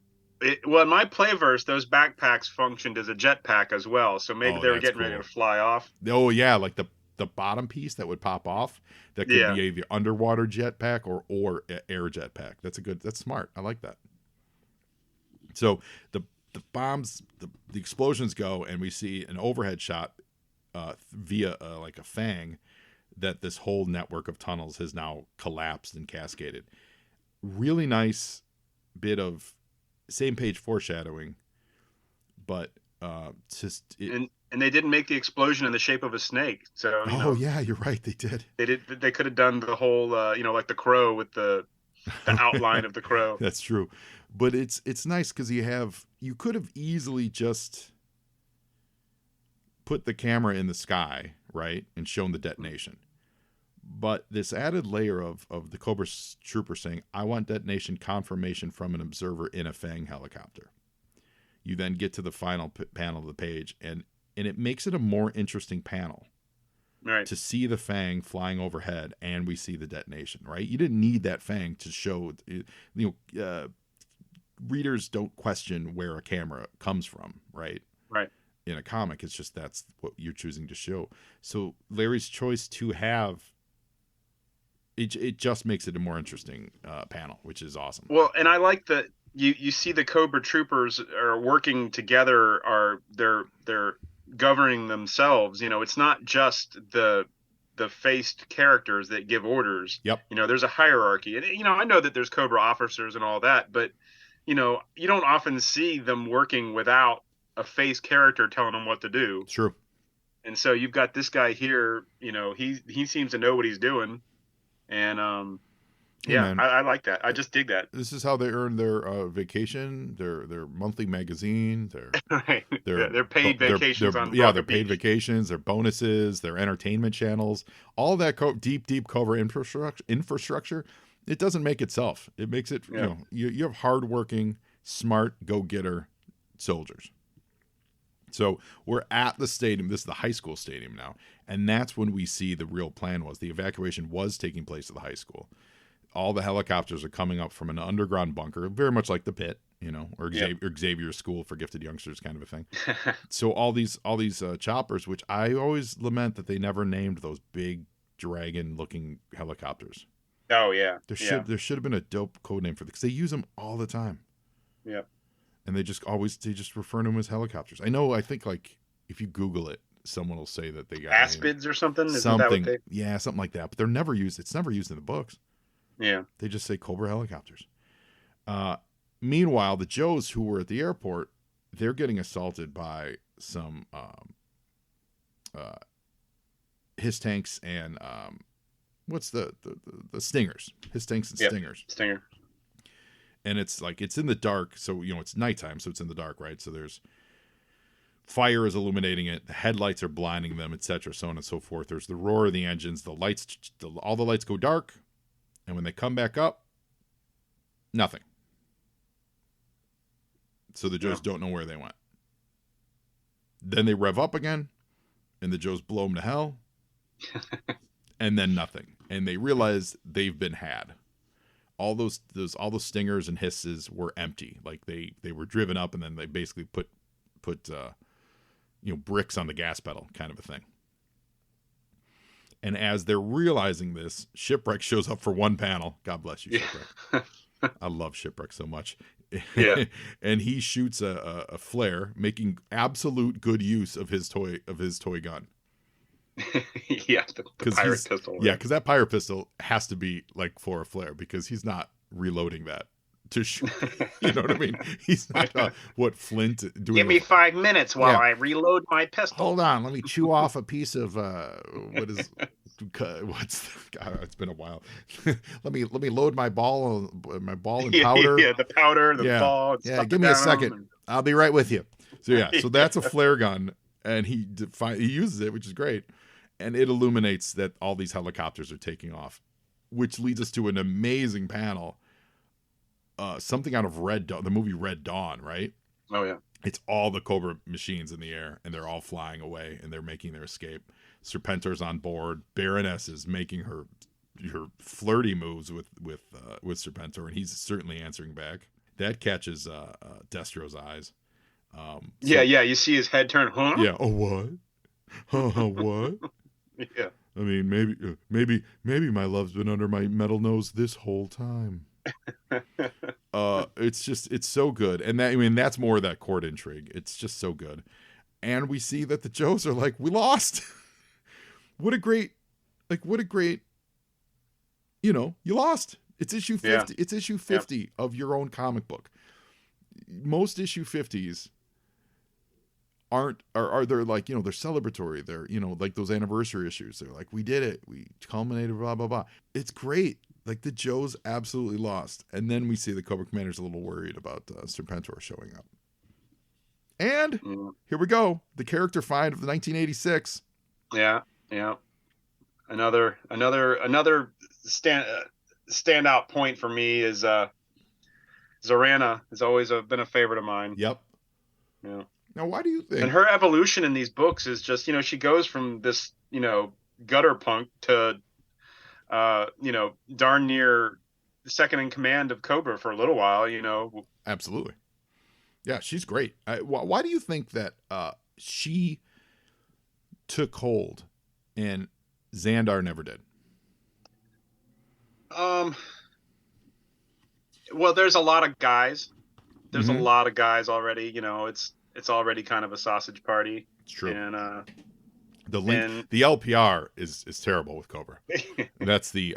Well, in my playverse, those backpacks functioned as a jetpack as well. So maybe they were getting ready to fly off. Oh yeah, like the bottom piece that would pop off. That could be either underwater jetpack or air jetpack. That's smart. I like that. So the bombs, the explosions go, and we see an overhead shot via like a fang that this whole network of tunnels has now collapsed and cascaded. Really nice bit of same page foreshadowing, but and they didn't make the explosion in the shape of a snake. So yeah, you're right, they did. They could have done the whole like the crow with the outline of the crow. That's true. But it's nice because you could have easily just put the camera in the sky, right, and shown the detonation. But this added layer of the Cobra Trooper saying, I want detonation confirmation from an observer in a Fang helicopter. You then get to the final panel of the page, and it makes it a more interesting panel. Right. To see the Fang flying overhead, and we see the detonation, right? You didn't need that Fang to show, readers don't question where a camera comes from, right? Right. In a comic, it's just that's what you're choosing to show. So Larry's choice to have it just makes it a more interesting panel, which is awesome. Well, and I like you see the Cobra troopers are working together, they're governing themselves. It's not just the faced characters that give orders. Yep. There's a hierarchy, and I know that there's Cobra officers and all that, but you don't often see them working without a face character telling them what to do. True. And so you've got this guy here, he seems to know what he's doing, and Yeah, I like that. I just dig that. This is how they earn their vacation, their monthly magazine, Right. their They're paid vacations on their Rocket paid Beach. vacations, their bonuses, their entertainment channels, all that deep cover infrastructure. It doesn't make itself. It makes it, Yeah. you have hardworking, smart, go-getter soldiers. So we're at the stadium. This is the high school stadium now. And that's when we see the real plan was. The evacuation was taking place at the high school. All the helicopters are coming up from an underground bunker, very much like the pit, or Xavier's School for Gifted Youngsters kind of a thing. So all these choppers, which I always lament that they never named those big dragon-looking helicopters. Oh yeah. There should have been a dope code name for this, because they use them all the time. Yeah. And they just refer to them as helicopters. I think like if you Google it, someone will say that they got Aspids or something. Isn't that something. what Yeah, something like that. But they're never used. It's never used in the books. Yeah. They just say Cobra helicopters. Meanwhile, the Joes who were at the airport, they're getting assaulted by some his tanks and what's the stingers? His tanks and stingers. Stinger. And it's in the dark, so it's nighttime, so it's in the dark, right? So there's fire is illuminating it, the headlights are blinding them, etc., so on and so forth. There's the roar of the engines, the lights, all the lights go dark, and when they come back up, nothing. So the Joes don't know where they went. Then they rev up again, and the Joes blow them to hell, and then nothing. And they realize they've been had. All those stingers and hisses were empty. Like they were driven up, and then they basically put bricks on the gas pedal, kind of a thing. And as they're realizing this, Shipwreck shows up for one panel. God bless you, Shipwreck. I love Shipwreck so much. Yeah. And he shoots a flare, making absolute good use of his toy gun. Yeah, the pirate pistol. Yeah, because that pirate pistol has to be like for a flare, because he's not reloading that to shoot. You know what I mean? He's not Flint doing. Give me 5 minutes while I reload my pistol. Hold on, let me chew off a piece of it's been a while. let me load my ball and powder. Yeah, the powder, the ball. Yeah, give me a second. I'll be right with you. So so that's a flare gun, and he uses it, which is great. And it illuminates that all these helicopters are taking off, which leads us to an amazing panel. Something out of the movie Red Dawn, right? Oh, yeah. It's all the Cobra machines in the air, and they're all flying away, and they're making their escape. Serpentor's on board. Baroness is making her flirty moves with Serpentor, and he's certainly answering back. That catches Destro's eyes. You see his head turn. Huh? Yeah. Oh, what? What? Yeah. I mean, maybe my love's been under my metal nose this whole time. It's so good. And that's more of that court intrigue. It's just so good. And we see that the Joes are like, we lost. What a great, you lost. It's issue 50. Yeah. It's issue 50 of your own comic book. Most issue 50s are they're like, they're celebratory. They're, like those anniversary issues. They're like, we did it. We culminated, blah, blah, blah. It's great. Like the Joes absolutely lost. And then we see the Cobra Commander's a little worried about Serpentor showing up. And here we go. The character find of the 1986. Yeah. Yeah. Another standout point for me is Zorana has always been a favorite of mine. Yep. Yeah. Now, why do you think? And her evolution in these books is just, she goes from this, gutter punk to, darn near second in command of Cobra for a little while, Absolutely. Yeah, she's great. Why do you think that she took hold and Xandar never did? Well, there's a lot of guys there's a lot of guys already. You know, it's already kind of a sausage party. It's true. And the LPR is terrible with Cobra. That's the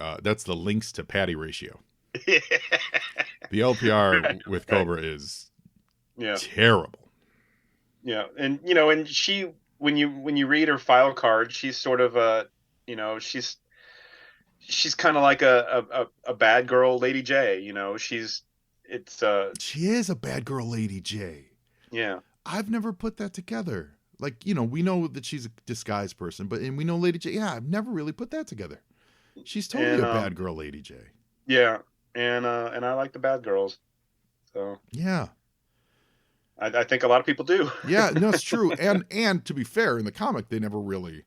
links to Patty ratio. Yeah. The LPR with Cobra is terrible. Yeah, and you know, and she when you read her file card, she's sort of you know, she's kind of like a bad girl, Lady J. You know, she is a bad girl, Lady J. Yeah, I've never put that together. Like, you know, we know that she's a disguised person, and we know Lady J. Yeah, I've never really put that together. She's totally a bad girl, Lady J. Yeah, and I like the bad girls. So yeah, I think a lot of people do. Yeah, no, it's true. And to be fair, in the comic, they never really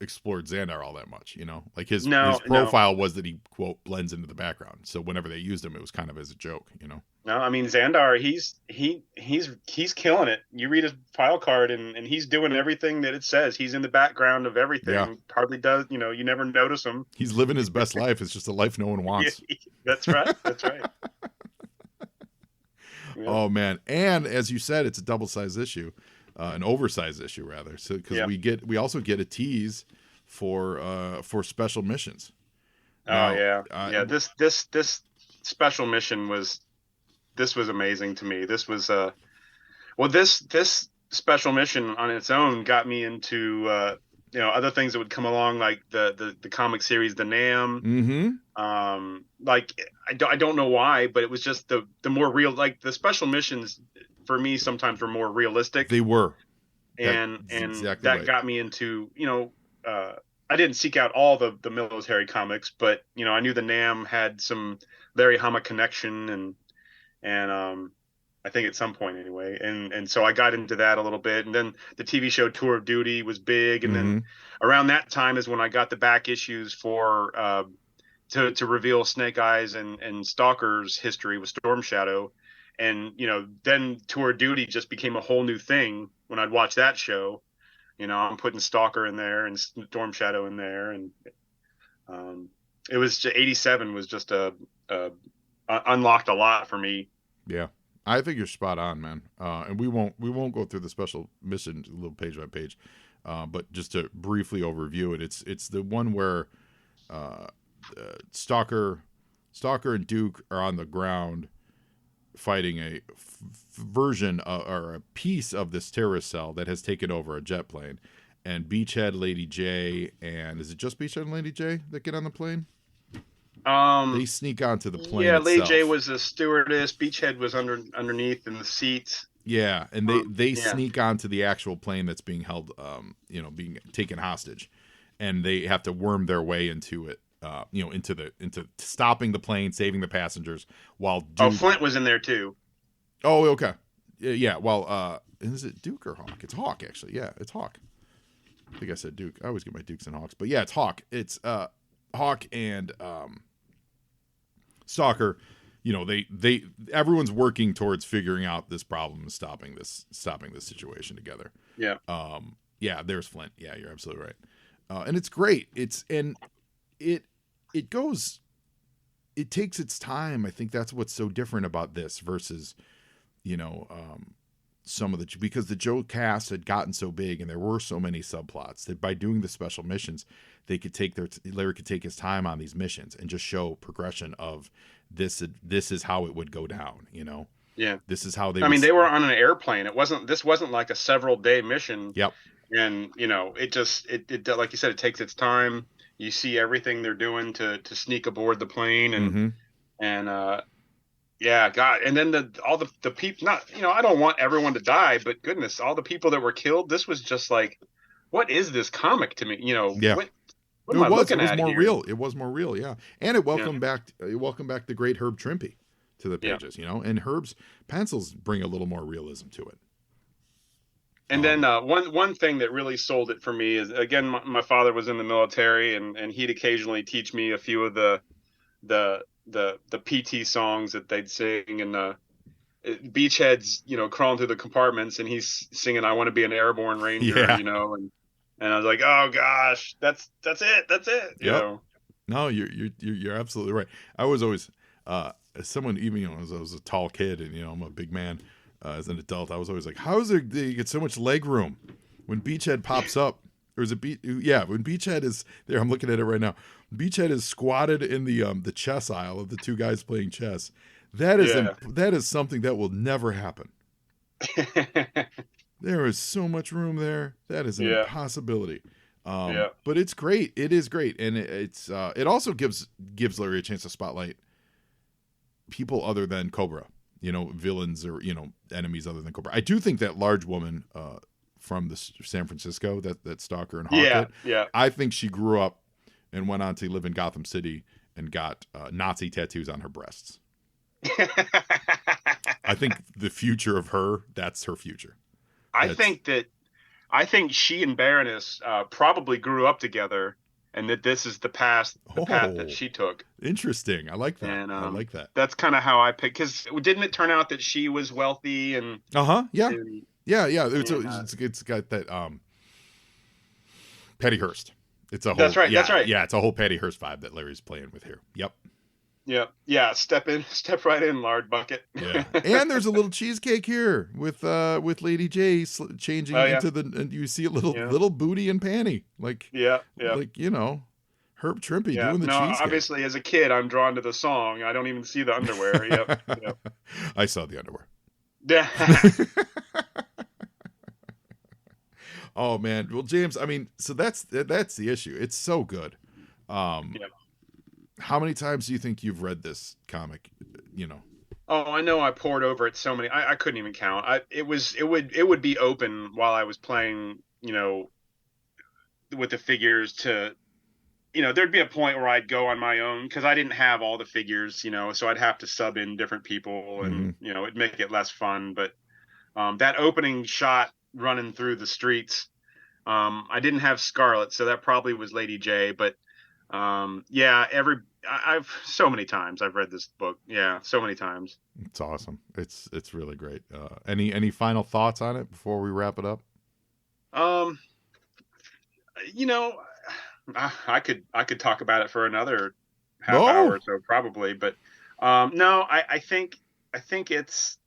explored Xandar all that much. You know, like his profile was that he, quote, blends into the background. So whenever they used him, it was kind of as a joke. You know. No, I mean Xandar, he's killing it. You read his file card, and he's doing everything that it says. He's in the background of everything. Yeah. Hardly does, you know. You never notice him. He's living his best life. It's just a life no one wants. That's right. That's right. Yeah. Oh man! And as you said, it's a double-sized issue, an oversized issue rather. So because we also get a tease for special missions. Now, This special mission was amazing to me. This was this special mission on its own got me into you know, other things that would come along, like the comic series, the Nam. Mm-hmm. Like I don't know why, but it was just the more real, like the special missions for me sometimes were more realistic. They were, and exactly that got me into, you know, I didn't seek out all the military comics, but you know, I knew the Nam had some Larry Hama connection, and I think at some point anyway. And so I got into that a little bit. And then the TV show Tour of Duty was big. And then around that time is when I got the back issues for to reveal Snake Eyes and Stalker's history with Storm Shadow. And, you know, then Tour of Duty just became a whole new thing when I'd watch that show. You know, I'm putting Stalker in there and Storm Shadow in there. And it was 87 was just unlocked a lot for me. Yeah. I think you're spot on, man. And we won't go through the special mission a little page by page, but just to briefly overview it, it's the one where Stalker and Duke are on the ground fighting a version or a piece of this terrorist cell that has taken over a jet plane, and Beachhead, Lady J, and is it just Beachhead and Lady J that get on the plane? They sneak onto the plane. Yeah, Lady itself. J was a stewardess. Beachhead was underneath in the seats. Yeah, and they sneak onto the actual plane that's being held, you know, being taken hostage, and they have to worm their way into it, you know, into stopping the plane, saving the passengers. While Duke... Flint was in there too. Oh, okay, yeah. Well, is it Duke or Hawk? It's Hawk, actually. Yeah, it's Hawk. I think I said Duke. I always get my Dukes and Hawks, but yeah, it's Hawk. It's Hawk and Stalker. You know, everyone's working towards figuring out this problem and stopping this situation together. Yeah. Yeah, there's Flint. Yeah, you're absolutely right. And it's great. It takes its time. I think that's what's so different about this versus, you know, because the Joe cast had gotten so big and there were so many subplots that by doing the special missions, Larry could take his time on these missions and just show progression of this is how it would go down, you know? Yeah. This is how they they were on an airplane. This wasn't like a several day mission. Yep. And, you know, it like you said, it takes its time. You see everything they're doing to sneak aboard the plane and yeah, God. And then all the people, not, you know, I don't want everyone to die, but goodness, all the people that were killed, this was just like, what is this comic to me? You know, yeah. What am I looking at? It was more here? real. It was more real, yeah. And it welcomed back the great Herb Trimpe to the pages, you know. And Herb's pencils bring a little more realism to it. And then one thing that really sold it for me is, again, my father was in the military, and he'd occasionally teach me a few of the PT songs that they'd sing, and Beachhead's, you know, crawling through the compartments, and he's singing "I Want to Be an Airborne Ranger," you know, and I was like, oh gosh, that's it. You know? No, you're absolutely right. I was always As someone, even, you know, as I was a tall kid and, you know, I'm a big man, as an adult, I was always like, how is it they get so much leg room when Beachhead pops up? Or is it when Beachhead is there, I'm looking at it right now. Beachhead is squatted in the chess aisle of the two guys playing chess. That is something that will never happen. There is so much room there. That is an impossibility. But it's great. It is great, and it also gives Larry a chance to spotlight people other than Cobra. You know, villains or, you know, enemies other than Cobra. I do think that large woman from the San Francisco, that stalker and Hawkeye. Yeah. I think she grew up and went on to live in Gotham City and got Nazi tattoos on her breasts. I think the future of her, that's her future. I think she and Baroness probably grew up together, and that this is the path that she took. Interesting. I like that. And, I like that. That's kind of how I picked, because didn't it turn out that she was wealthy and yeah. It's got that Patty Hearst. It's a whole That's right. Yeah, it's a whole Patty Hearst vibe that Larry's playing with here. Yep. Yeah. Step right in, lard bucket. Yeah. And there's a little cheesecake here with Lady J changing into and you see a little booty and panty, like like, you know, Herb Trimpe doing the cheesecake. Obviously, as a kid, I'm drawn to the song. I don't even see the underwear. Yep. I saw the underwear. Yeah. Oh man, well, James, I mean, so that's the issue. It's so good. How many times do you think you've read this comic? You know. Oh, I know. I poured over it so many. I couldn't even count. It would be open while I was playing. You know, with the figures to. You know, there'd be a point where I'd go on my own because I didn't have all the figures. You know, so I'd have to sub in different people, and you know, it'd make it less fun. But that opening shot running through the streets, I didn't have Scarlet, so that probably was Lady J. But I've so many times I've read this book. Yeah, so many times. It's awesome. It's really great. Any final thoughts on it before we wrap it up? You know, I could talk about it for another half hour or so probably, but no, I think it's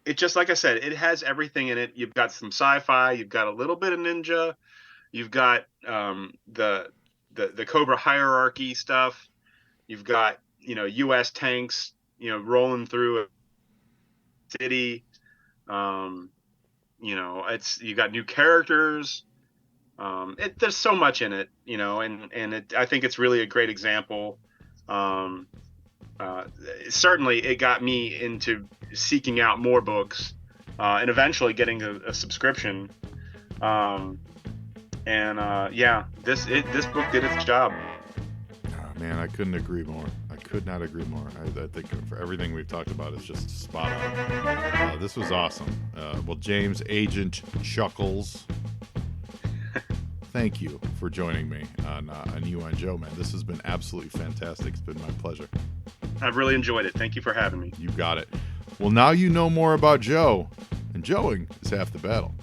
it just, like I said, it has everything in it. You've got some sci-fi, you've got a little bit of ninja, you've got the Cobra hierarchy stuff, you've got, you know, U.S. tanks, you know, rolling through a city. You know, you got new characters. There's so much in it, you know, and I think it's really a great example. Certainly it got me into seeking out more books, and eventually getting a subscription. This book did its job. Oh, man, I couldn't agree more. I could not agree more. I think for everything we've talked about, it's just spot on. This was awesome. Well, James, Agent Chuckles, thank you for joining me on You and Joe, man. This has been absolutely fantastic. It's been my pleasure. I've really enjoyed it. Thank you for having me. You got it. Well, now you know more about Joe, and Joeing is half the battle.